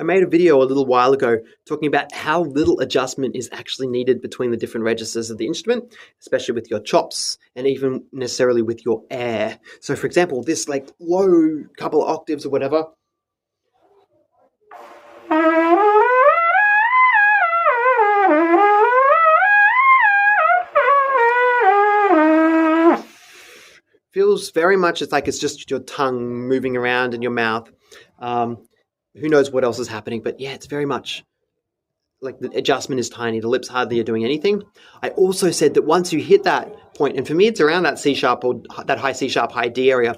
I made a video a little while ago talking about how little adjustment is actually needed between the different registers of the instrument, especially with your chops and even necessarily with your air. So for example, this like low couple of octaves or whatever, feels very much it's like it's just your tongue moving around in your mouth. Who knows what else is happening, but yeah, it's very much like the adjustment is tiny. The lips hardly are doing anything. I also said that once you hit that point, and for me it's around that C sharp or that high C sharp, high D area,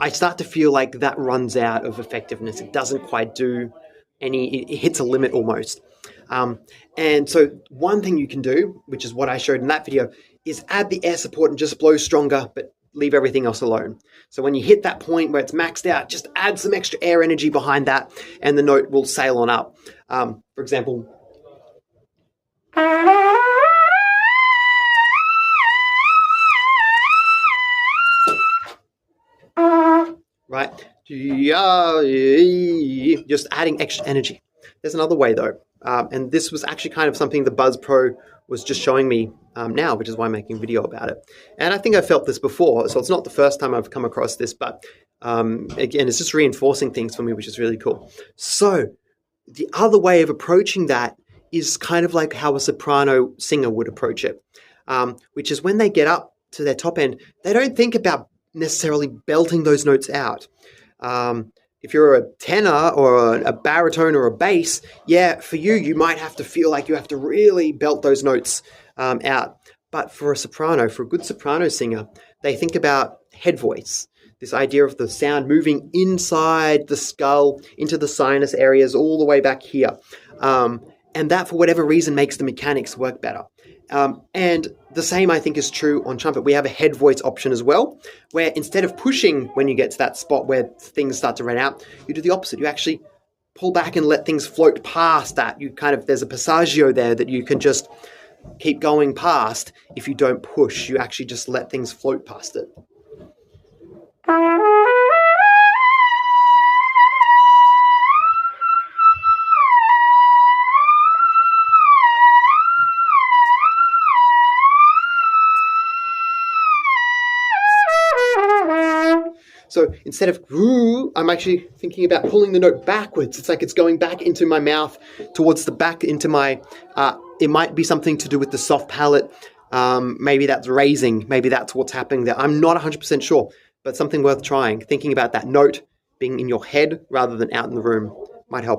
I start to feel like that runs out of effectiveness. It doesn't quite do it hits a limit almost. And so one thing you can do, which is what I showed in that video, is add the air support and just blow stronger, but leave everything else alone. So when you hit that point where it's maxed out, just add some extra air energy behind that and the note will sail on up. For example, right? Just adding extra energy. There's another way though. And this was actually kind of something the Buzz Pro was just showing me now, which is why I'm making a video about it. And I think I felt this before, so it's not the first time I've come across this, but again, it's just reinforcing things for me, which is really cool. So the other way of approaching that is kind of like how a soprano singer would approach it, which is when they get up to their top end, they don't think about necessarily belting those notes out. If you're a tenor or a baritone or a bass, yeah, for you, you might have to feel like you have to really belt those notes out. But for a soprano, for a good soprano singer, they think about head voice, this idea of the sound moving inside the skull, into the sinus areas, all the way back here. And that, for whatever reason, makes the mechanics work better. And the same, I think, is true on trumpet. We have a head voice option as well, where instead of pushing when you get to that spot where things start to run out, you do the opposite. You actually pull back and let things float past that. There's a passaggio there that you can just keep going past. If you don't push, you actually just let things float past it. So instead of ooh, I'm actually thinking about pulling the note backwards. It's like it's going back into my mouth, towards the back into my, it might be something to do with the soft palate. Maybe that's raising. Maybe that's what's happening there. I'm not 100% sure, but something worth trying. Thinking about that note being in your head rather than out in the room might help.